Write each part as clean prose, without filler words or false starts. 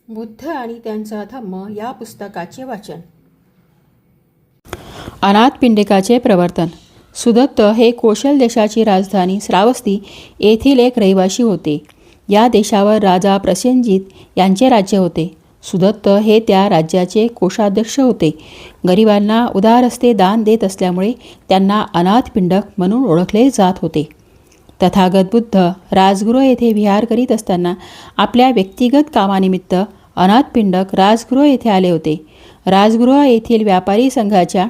बुद्ध आणि त्यांचा धम्म या पुस्तकाचे वाचन. अनाथ पिंडिकाचे प्रवर्तन. सुदत्त हे कोशल देशाची राजधानी श्रावस्ती येथील एक रहिवासी होते. या देशावर राजा प्रसेनजित यांचे राज्य होते. सुदत्त हे त्या राज्याचे कोषाध्यक्ष होते. गरिबांना उदार हस्ते दान देत असल्यामुळे त्यांना अनाथ पिंडक म्हणून ओळखले जात होते. तथागत बुद्ध राजगृह येथे विहार करीत असताना आपल्या व्यक्तिगत कामानिमित्त अनाथ पिंडक राजगृह येथे आले होते. राजगृह येथील व्यापारी संघाच्या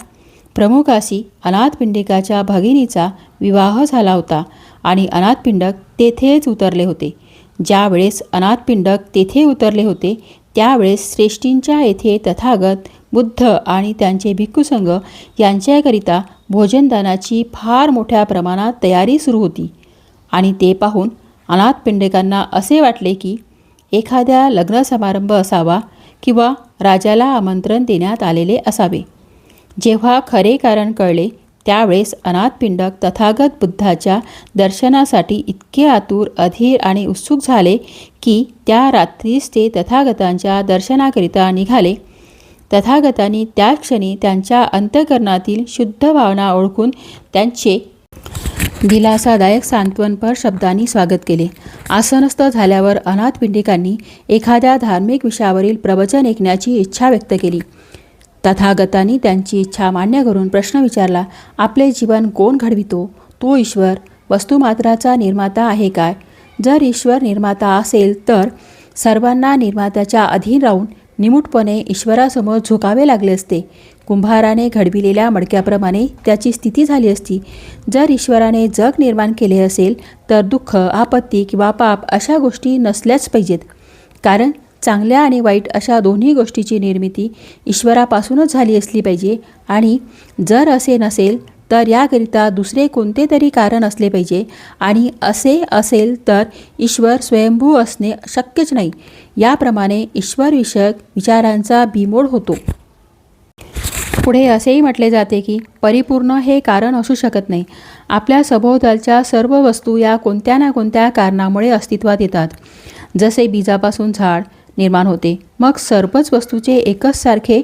प्रमुखाशी अनाथ पिंडिकाच्या भगिनीचा विवाह झाला होता आणि अनाथ पिंडक तेथेच उतरले होते. ज्या वेळेस अनाथ पिंडक तेथे उतरले होते त्यावेळेस श्रेष्ठींच्या येथे तथागत बुद्ध आणि त्यांचे भिक्खुसंघ यांच्याकरिता भोजनदानाची फार मोठ्या प्रमाणात तयारी सुरू होती आणि ते पाहून अनाथ पिंडिकांना असे वाटले की एखाद्या लग्न समारंभ असावा किंवा राजाला आमंत्रण देण्यात आलेले असावे. जेव्हा खरे कारण कळले त्यावेळेस अनाथ पिंडक तथागत बुद्धाच्या दर्शनासाठी इतके आतुर, अधीर आणि उत्सुक झाले की त्या रात्रीच ते तथागतांच्या दर्शनाकरिता निघाले. तथागतांनी त्याच क्षणी त्यांच्या अंतःकरणातील शुद्ध भावना ओळखून त्यांचे दिलासादायक सांत्वनपर शब्दांनी स्वागत केले. आसनस्थ झाल्यावर अनाथ पिंडिकांनी एखाद्या धार्मिक विषयावरील प्रवचन ऐकण्याची इच्छा व्यक्त केली. तथागतांनी त्यांची इच्छा मान्य करून प्रश्न विचारला, आपले जीवन कोण घडवितो? तो ईश्वर वस्तुमात्राचा निर्माता आहे काय? जर ईश्वर निर्माता असेल तर सर्वांना निर्मात्याच्या अधीन राहून निमूटपणे ईश्वरासमोर झुकावे लागले असते. कुंभाराने घडविलेल्या मडक्याप्रमाणे त्याची स्थिती झाली असती. जर ईश्वराने जग निर्माण केले असेल तर दुःख, आपत्ती किंवा पाप अशा गोष्टी नसल्याच पाहिजेत. कारण चांगल्या आणि वाईट अशा दोन्ही गोष्टीची निर्मिती ईश्वरापासूनच झाली असली पाहिजे आणि जर असे नसेल तर याकरिता दुसरे कोणते तरी कारण असले पाहिजे आणि असे असेल तर ईश्वर स्वयंभू असणे शक्यच नाही. याप्रमाणे ईश्वरविषयक विचारांचा बिमोड होतो. पुढे असेही म्हटले जाते की परिपूर्ण हे कारण असू शकत नाही. आपल्या सभोवतालच्या सर्व वस्तू या कोणत्या ना कोणत्या कारणामुळे अस्तित्वात येतात. जसे बीजापासून झाड निर्माण होते, मग सर्वच वस्तूचे एकच सारखे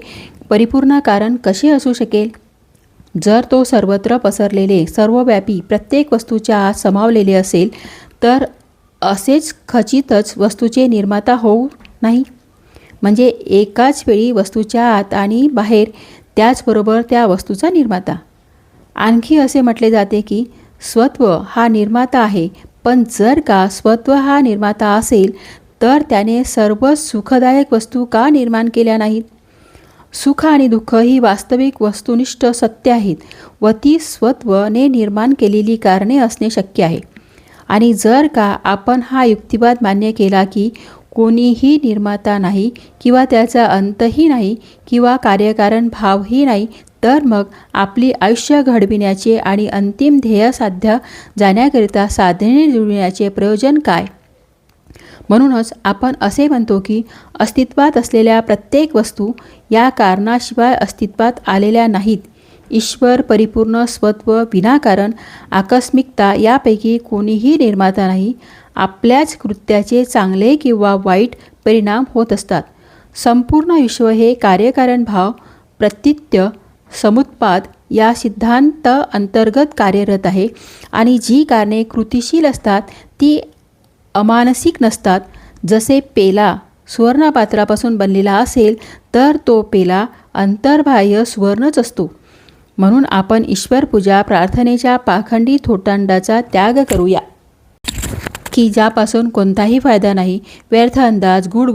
परिपूर्ण कारण कसे असू शकेल? जर तो सर्वत्र पसरलेले, सर्वव्यापी, प्रत्येक वस्तूच्या आत समावलेले असेल तर असेच खचितच वस्तूचे निर्माता होऊ नाही. म्हणजे एकाच वेळी वस्तूच्या आत आणि बाहेर, त्याचबरोबर त्या वस्तूचा निर्माता. आणखी असे म्हटले जाते की स्वत्व हा निर्माता आहे, पण जर का स्वत्व हा निर्माता असेल तर त्याने सर्व सुखदायक वस्तू का निर्माण केल्या नाहीत? सुख आणि दुःख ही वास्तविक वस्तुनिष्ठ सत्य आहेत व ती स्वत्वने निर्माण केलेली कारणे असणे शक्य आहे. आणि जर का आपण हा युक्तिवाद मान्य केला की कोणीही निर्माता नाही किंवा त्याचा अंतही नाही किंवा कार्यकारण भावही नाही, तर मग आपली आयुष्य घडविण्याचे आणि अंतिम ध्येय साध्य जाण्याकरिता साधने जुळविण्याचे प्रयोजन काय? म्हणूनच आपण असे म्हणतो की अस्तित्वात असलेल्या प्रत्येक वस्तू या कारणाशिवाय अस्तित्वात आलेल्या नाहीत. ईश्वर, परिपूर्ण स्वत्व, विनाकारण, आकस्मिकता यापैकी कोणीही निर्माता नाही. आपल्याच कृत्याचे चांगले किंवा वाईट परिणाम होत असतात. संपूर्ण विश्व हे कार्यकारण भाव, प्रतीत्य, समुत्पाद या सिद्धांत अंतर्गत कार्यरत आहे आणि जी कारणे कृतिशील असतात ती अमानसिक नसतात. जसे पेला सुवर्णपात्रापासून बनलेला असेल तर तो पेला अंतर्बाह्य सुवर्णच असतो. म्हणून आपण ईश्वरपूजा प्रार्थनेच्या पाखंडी थोटांडाचा त्याग करूया की ज्यापासून कोणताही फायदा नाही, व्यर्थ अंदाज, गूढ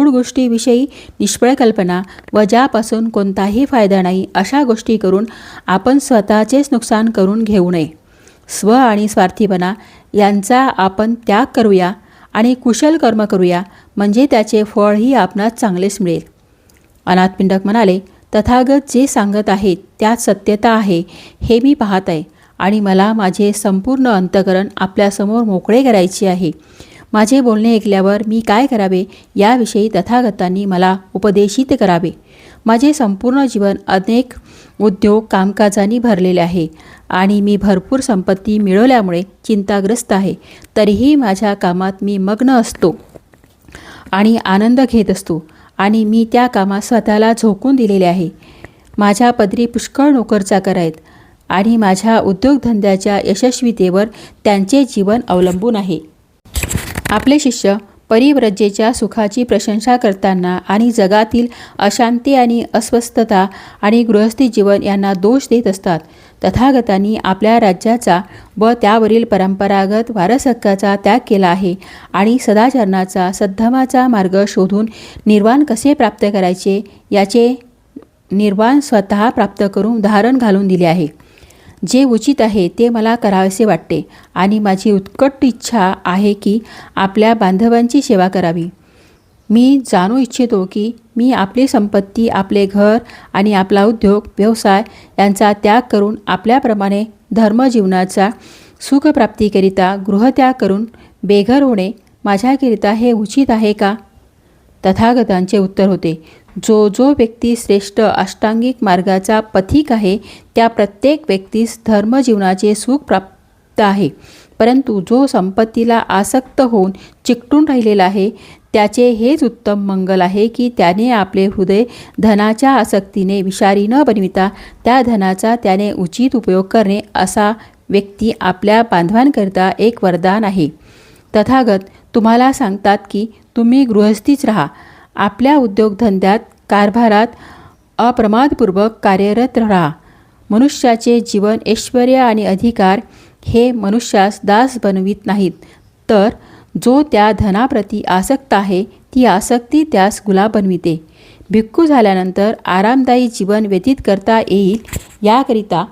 गोष्टीविषयी निष्फळ कल्पना व ज्यापासून कोणताही फायदा नाही अशा गोष्टी करून आपण स्वतःचेच नुकसान करून घेऊ नये. स्व आणि स्वार्थीपणा यांचा आपण त्याग करूया आणि कुशल कर्म करूया, म्हणजे त्याचे फळही आपणास चांगलेच मिळेल. अनाथ पिंडक म्हणाले, तथागत जे सांगत आहेत त्यात सत्यता आहे हे मी पाहत आहे आणि मला माझे संपूर्ण अंतःकरण आपल्यासमोर मोकळे करायचे आहे. माझे बोलणे ऐकल्यावर मी काय करावे याविषयी तथागतांनी मला उपदेशित करावे. माझे संपूर्ण जीवन अनेक उद्योग कामकाजांनी भरलेले आहे आणि मी भरपूर संपत्ती मिळवल्यामुळे चिंताग्रस्त आहे. तरीही माझ्या कामात मी मग्न असतो आणि आनंद घेत असतो आणि मी त्या कामात स्वतःला झोकून दिलेले आहे. माझ्या पदरी पुष्कळ नोकरचाकर आहेत आणि माझ्या उद्योगधंद्याच्या यशस्वीतेवर त्यांचे जीवन अवलंबून आहे. आपले शिष्य परिव्रजेच्या सुखाची प्रशंसा करताना आणि जगातील अशांती आणि अस्वस्थता आणि गृहस्थी जीवन यांना दोष देत असतात. तथागतांनी आपल्या राज्याचा व त्यावरील परंपरागत वारसहक्काचा त्याग केला आहे आणि सदाचरणाचा सद्धमाचा मार्ग शोधून निर्वाण कसे प्राप्त करायचे याचे निर्वाण स्वतः प्राप्त करून धारण घालून दिले आहे. जे उचित आहे ते मला करावेसे वाटते आणि माझी उत्कट इच्छा आहे की आपल्या बांधवांची सेवा करावी. मी जाणू इच्छितो की मी आपली संपत्ती, आपले घर आणि आपला उद्योग व्यवसाय यांचा त्याग करून आपल्याप्रमाणे धर्मजीवनाचा सुखप्राप्तीकरिता गृहत्याग करून बेघर होणे माझ्याकरिता हे उचित आहे का? तथागतांचे उत्तर होते, जो व्यक्ती श्रेष्ठ अष्टांगिक मार्गाचा पथिक आहे त्या प्रत्येक व्यक्तीस धर्मजीवनाचे सुख प्राप्त आहे. परंतु जो संपत्तीला आसक्त होऊन चिकटून राहिलेला आहे त्याचे हेच उत्तम मंगल आहे की त्याने आपले हृदय धनाच्या आसक्तीने विषारी न बनविता त्या धनाचा त्याने उचित उपयोग करणे असा व्यक्ती आपल्या बांधवांकरिता एक वरदान आहे. तथागत तुम्हाला सांगतात की तुम्ही गृहस्थीच राहा, आपल्या उद्योगधंद्यात कारभारात अप्रमादपूर्वक कार्यरत राहा. मनुष्याचे जीवन, ऐश्वर्य आणि अधिकार हे मनुष्यास दास बनवित नाहीत, तर जो त्या धनाप्रती आसक्त आहे ती आसक्ती त्यास गुलाम बनविते. भिक्खू झाल्यानंतर आरामदायी जीवन व्यतीत करता येईल याकरिता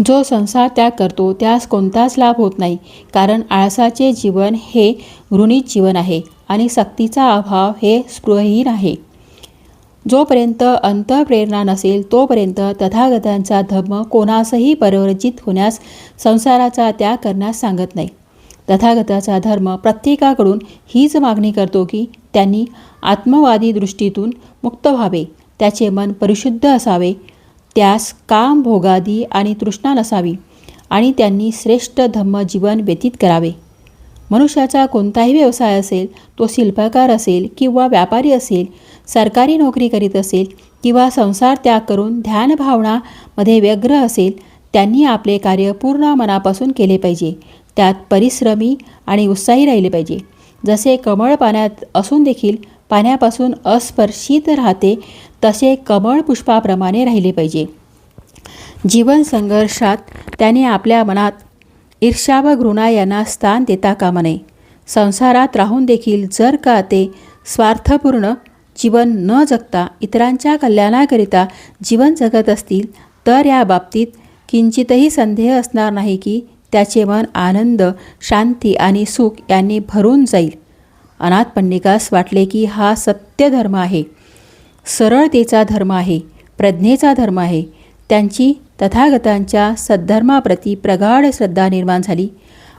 जो संसार त्याग करतो त्यास कोणताच लाभ होत नाही, कारण आळसाचे जीवन हे घृणित जीवन आहे आणि सक्तीचा अभाव हे स्पृहहीन आहे. जोपर्यंत अंतःप्रेरणा नसेल तोपर्यंत तथागतांचा धर्म कोणासही परिवर्जित होण्यास, संसाराचा त्याग करण्यास सांगत नाही. तथागताचा धर्म प्रत्येकाकडून हीच मागणी करतो की त्यांनी आत्मवादी दृष्टीतून मुक्त व्हावे, त्याचे मन परिशुद्ध असावे, त्यास काम, भोगादी आणि तृष्णा नसावी आणि त्यांनी श्रेष्ठ धम्मजीवन व्यतीत करावे. मनुष्याचा कोणताही व्यवसाय असेल, तो शिल्पकार असेल किंवा व्यापारी असेल, सरकारी नोकरी करीत असेल किंवा संसार त्याग करून ध्यानभावनामध्ये व्यग्र असेल, त्यांनी आपले कार्य पूर्ण मनापासून केले पाहिजे. त्यात परिश्रमी आणि उत्साही राहिले पाहिजे. जसे कमळ पाण्यात असून देखील पाण्यापासून अस्पर्शित राहते तसे कमळ पुष्पाप्रमाणे राहिले पाहिजे. जीवन संघर्षात त्याने आपल्या मनात ईर्ष्या व घृणा यांना स्थान देता कामा नये. संसारात राहून देखील जर का ते स्वार्थपूर्ण जीवन न जगता इतरांच्या कल्याणाकरिता जीवन जगत असतील तर या बाबतीत किंचितही संदेह असणार नाही की त्याचे मन आनंद, शांती आणि सुख यांनी भरून जाईल. अनाथ पंडितास वाटले की हा सत्य धर्म आहे, सरळतेचा धर्म आहे, प्रज्ञेचा धर्म आहे. त्यांची तथागतांच्या सद्धर्माप्रती प्रगाढ श्रद्धा निर्माण झाली.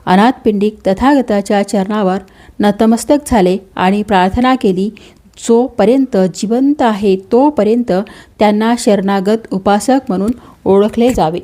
अनाथ पिंडिक तथागताच्या चरणावर नतमस्तक झाले आणि प्रार्थना केली, जोपर्यंत जिवंत आहे तोपर्यंत त्यांना शरणागत उपासक म्हणून ओळखले जावे.